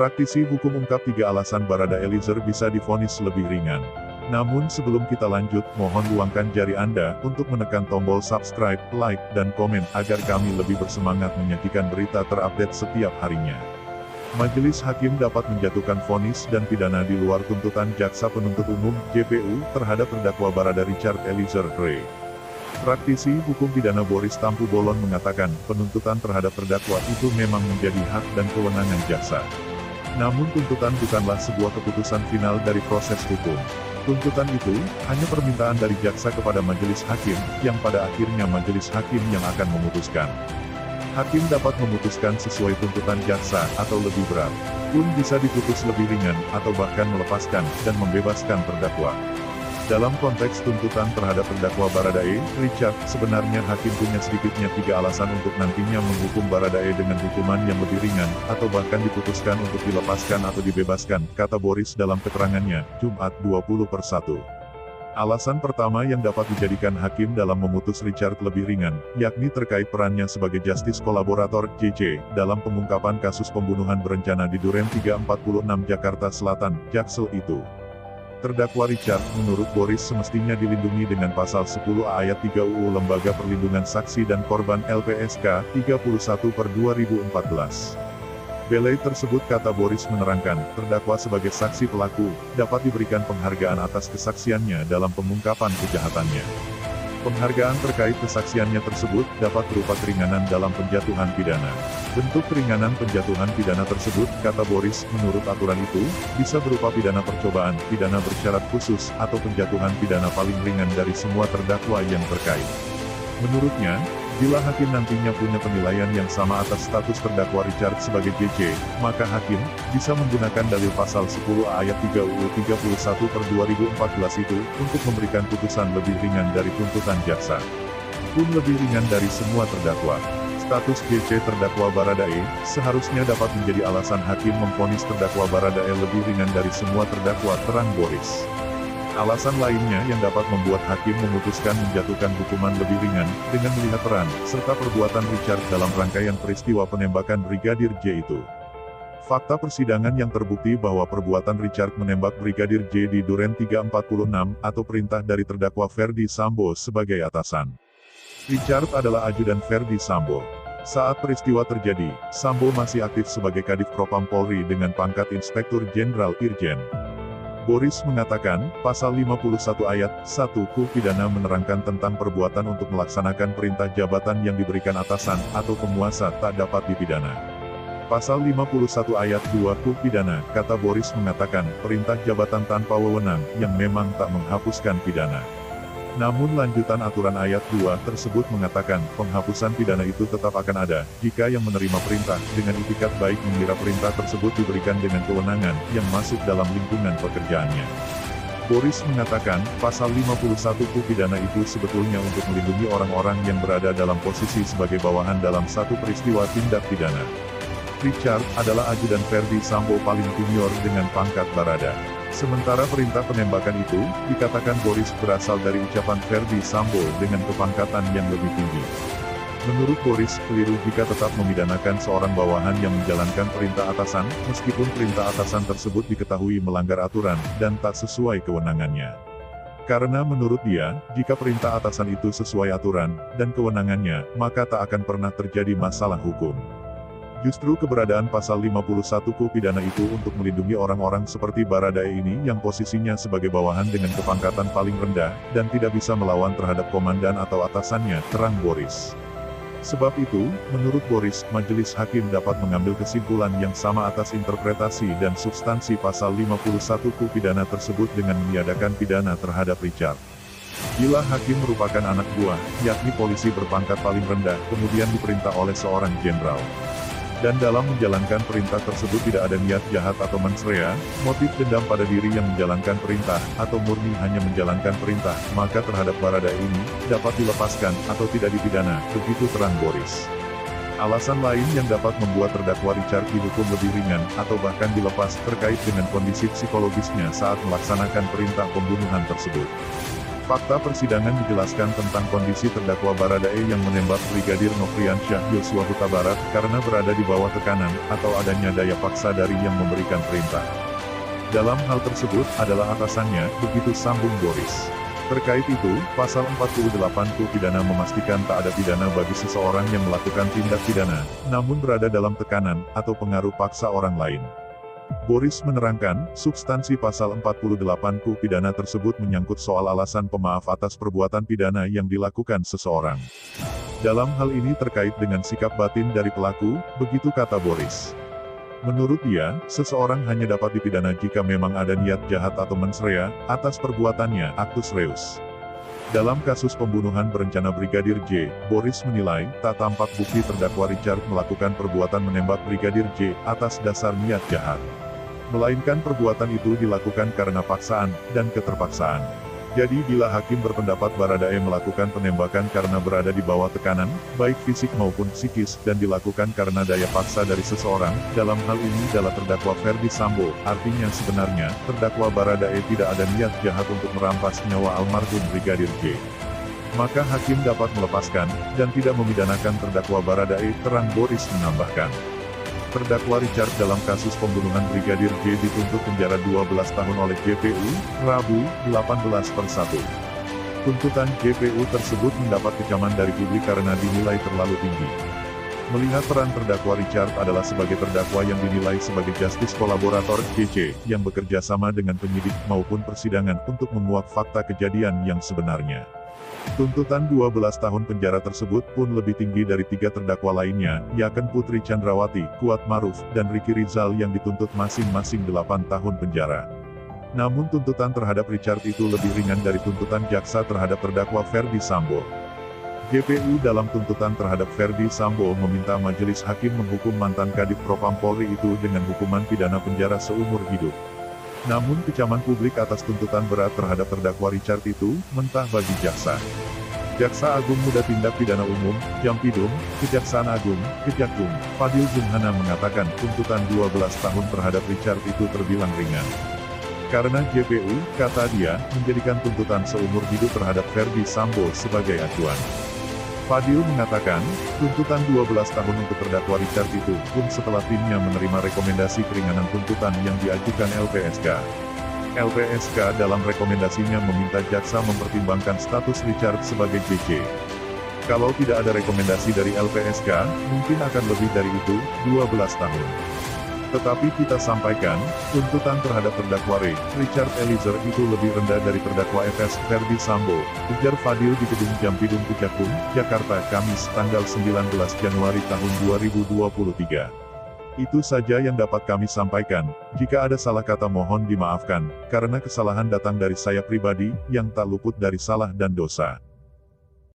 Praktisi hukum ungkap 3 alasan Barada Eliezer bisa divonis lebih ringan. Namun sebelum kita lanjut, mohon luangkan jari Anda untuk menekan tombol subscribe, like, dan komen agar kami lebih bersemangat menyajikan berita terupdate setiap harinya. Majelis Hakim dapat menjatuhkan vonis dan pidana di luar tuntutan Jaksa Penuntut Umum (JPU) terhadap terdakwa Barada Richard Eliezer Ray. Praktisi hukum pidana Boris Tampu-Bolon mengatakan, penuntutan terhadap terdakwa itu memang menjadi hak dan kewenangan jaksa. Namun tuntutan bukanlah sebuah keputusan final dari proses hukum. Tuntutan itu hanya permintaan dari jaksa kepada majelis hakim, yang pada akhirnya majelis hakim yang akan memutuskan. Hakim dapat memutuskan sesuai tuntutan jaksa atau lebih berat, pun bisa diputus lebih ringan atau bahkan melepaskan dan membebaskan terdakwa. Dalam konteks tuntutan terhadap terdakwa Baradae Richard, sebenarnya hakim punya sedikitnya 3 alasan untuk nantinya menghukum Baradae dengan hukuman yang lebih ringan, atau bahkan diputuskan untuk dilepaskan atau dibebaskan, kata Boris dalam keterangannya, Jumat 20/1. Alasan pertama yang dapat dijadikan hakim dalam memutus Richard lebih ringan, yakni terkait perannya sebagai justice kolaborator (JC) dalam pengungkapan kasus pembunuhan berencana di Duren 346 Jakarta Selatan, Jaksel itu. Terdakwa Richard, menurut Boris semestinya dilindungi dengan pasal 10 ayat 3 UU Lembaga Perlindungan Saksi dan Korban LPSK 31/2014. Belai tersebut, kata Boris, menerangkan, terdakwa sebagai saksi pelaku, dapat diberikan penghargaan atas kesaksiannya dalam pengungkapan kejahatannya. Penghargaan terkait kesaksiannya tersebut dapat berupa keringanan dalam penjatuhan pidana. Bentuk keringanan penjatuhan pidana tersebut, kata Boris, menurut aturan itu, bisa berupa pidana percobaan, pidana bersyarat khusus, atau penjatuhan pidana paling ringan dari semua terdakwa yang terkait. Menurutnya, bila hakim nantinya punya penilaian yang sama atas status terdakwa Richard sebagai JC, maka hakim bisa menggunakan dalil pasal 10 ayat 3 UU 31/2014 itu untuk memberikan putusan lebih ringan dari tuntutan jaksa. Pun lebih ringan dari semua terdakwa. Status JC terdakwa Baradae seharusnya dapat menjadi alasan hakim memvonis terdakwa Baradae lebih ringan dari semua terdakwa, terang Boris. Alasan lainnya yang dapat membuat hakim memutuskan menjatuhkan hukuman lebih ringan, dengan melihat peran, serta perbuatan Richard dalam rangkaian peristiwa penembakan Brigadir J itu. Fakta persidangan yang terbukti bahwa perbuatan Richard menembak Brigadir J di Duren 346, atau perintah dari terdakwa Ferdy Sambo sebagai atasan. Richard adalah ajudan Ferdy Sambo. Saat peristiwa terjadi, Sambo masih aktif sebagai Kadif Propam Polri dengan pangkat Inspektur Jenderal Irjen. Boris mengatakan, pasal 51 ayat 1 KUH pidana menerangkan tentang perbuatan untuk melaksanakan perintah jabatan yang diberikan atasan atau penguasa tak dapat dipidana. Pasal 51 ayat 2 KUH pidana, kata Boris, mengatakan, perintah jabatan tanpa wewenang, yang memang tak menghapuskan pidana. Namun lanjutan aturan ayat 2 tersebut mengatakan, penghapusan pidana itu tetap akan ada, jika yang menerima perintah, dengan itikat baik mengira perintah tersebut diberikan dengan kewenangan, yang masuk dalam lingkungan pekerjaannya. Boris mengatakan, pasal 51 KUH pidana itu sebetulnya untuk melindungi orang-orang yang berada dalam posisi sebagai bawahan dalam satu peristiwa tindak pidana. Richard adalah ajudan Ferdy Sambo paling junior dengan pangkat Barada. Sementara perintah penembakan itu, dikatakan Boris, berasal dari ucapan Ferdy Sambo dengan kepangkatan yang lebih tinggi. Menurut Boris, keliru jika tetap memidanakan seorang bawahan yang menjalankan perintah atasan, meskipun perintah atasan tersebut diketahui melanggar aturan, dan tak sesuai kewenangannya. Karena menurut dia, jika perintah atasan itu sesuai aturan, dan kewenangannya, maka tak akan pernah terjadi masalah hukum. Justru keberadaan pasal 51 KUH pidana itu untuk melindungi orang-orang seperti Baradae ini yang posisinya sebagai bawahan dengan kepangkatan paling rendah, dan tidak bisa melawan terhadap komandan atau atasannya, terang Boris. Sebab itu, menurut Boris, majelis hakim dapat mengambil kesimpulan yang sama atas interpretasi dan substansi pasal 51 KUH pidana tersebut dengan meniadakan pidana terhadap Richard. Bila hakim merupakan anak buah, yakni polisi berpangkat paling rendah, kemudian diperintah oleh seorang jenderal, dan dalam menjalankan perintah tersebut tidak ada niat jahat atau mens rea, motif dendam pada diri yang menjalankan perintah, atau murni hanya menjalankan perintah, maka terhadap Baradae ini, dapat dilepaskan, atau tidak dipidana, begitu terang Boris. Alasan lain yang dapat membuat terdakwa Richard dihukum lebih ringan, atau bahkan dilepas, terkait dengan kondisi psikologisnya saat melaksanakan perintah pembunuhan tersebut. Fakta persidangan dijelaskan tentang kondisi terdakwa Baradae yang menembak Brigadir Nofriansyah Yosua Huta Barat karena berada di bawah tekanan atau adanya daya paksa dari yang memberikan perintah. Dalam hal tersebut adalah atasannya, begitu sambung Boris. Terkait itu, pasal 48 KUH pidana memastikan tak ada pidana bagi seseorang yang melakukan tindak pidana, namun berada dalam tekanan atau pengaruh paksa orang lain. Boris menerangkan, substansi pasal 48 KUH pidana tersebut menyangkut soal alasan pemaaf atas perbuatan pidana yang dilakukan seseorang. Dalam hal ini terkait dengan sikap batin dari pelaku, begitu kata Boris. Menurut dia, seseorang hanya dapat dipidana jika memang ada niat jahat atau mens rea atas perbuatannya, actus reus. Dalam kasus pembunuhan berencana Brigadir J, Boris menilai, tak tampak bukti terdakwa Richard melakukan perbuatan menembak Brigadir J atas dasar niat jahat. Melainkan perbuatan itu dilakukan karena paksaan dan keterpaksaan. Jadi bila hakim berpendapat Baradae melakukan penembakan karena berada di bawah tekanan, baik fisik maupun psikis, dan dilakukan karena daya paksa dari seseorang, dalam hal ini adalah terdakwa Ferdy Sambo, artinya sebenarnya, terdakwa Baradae tidak ada niat jahat untuk merampas nyawa almarhum Brigadir J. Maka hakim dapat melepaskan, dan tidak memidanakan terdakwa Baradae, terang Boris menambahkan. Terdakwa Richard dalam kasus pembunuhan Brigadir J dituntut penjara 12 tahun oleh JPU, Rabu, 18/1. Tuntutan JPU tersebut mendapat kecaman dari publik karena dinilai terlalu tinggi. Melihat peran terdakwa Richard adalah sebagai terdakwa yang dinilai sebagai justice kolaborator, JC, yang bekerja sama dengan penyidik maupun persidangan untuk menguak fakta kejadian yang sebenarnya. Tuntutan 12 tahun penjara tersebut pun lebih tinggi dari 3 terdakwa lainnya, yakni Putri Chandrawati, Kuat Maruf, dan Ricky Rizal yang dituntut masing-masing 8 tahun penjara. Namun tuntutan terhadap Richard itu lebih ringan dari tuntutan jaksa terhadap terdakwa Ferdy Sambo. JPU dalam tuntutan terhadap Ferdy Sambo meminta majelis hakim menghukum mantan Kadif Propam Polri itu dengan hukuman pidana penjara seumur hidup. Namun kecaman publik atas tuntutan berat terhadap terdakwa Richard itu, mentah bagi jaksa. Jaksa Agung Muda Tindak Pidana Umum, Jampidum, Kejaksaan Agung, Kejagung, Fadil Jumhana mengatakan tuntutan 12 tahun terhadap Richard itu terbilang ringan. Karena JPU, kata dia, menjadikan tuntutan seumur hidup terhadap Ferdy Sambo sebagai acuan. Fadil mengatakan, tuntutan 12 tahun untuk terdakwa Richard itu pun setelah timnya menerima rekomendasi keringanan tuntutan yang diajukan LPSK. LPSK dalam rekomendasinya meminta jaksa mempertimbangkan status Richard sebagai JC. Kalau tidak ada rekomendasi dari LPSK, mungkin akan lebih dari itu, 12 tahun. Tetapi kita sampaikan, tuntutan terhadap terdakwa Richard Eliezer itu lebih rendah dari terdakwa FS Ferdy Sambo, ujar Fadil di Gedung Jampidum Kejagung, Jakarta, Kamis, tanggal 19 Januari tahun 2023. Itu saja yang dapat kami sampaikan. Jika ada salah kata mohon dimaafkan, karena kesalahan datang dari saya pribadi, yang tak luput dari salah dan dosa.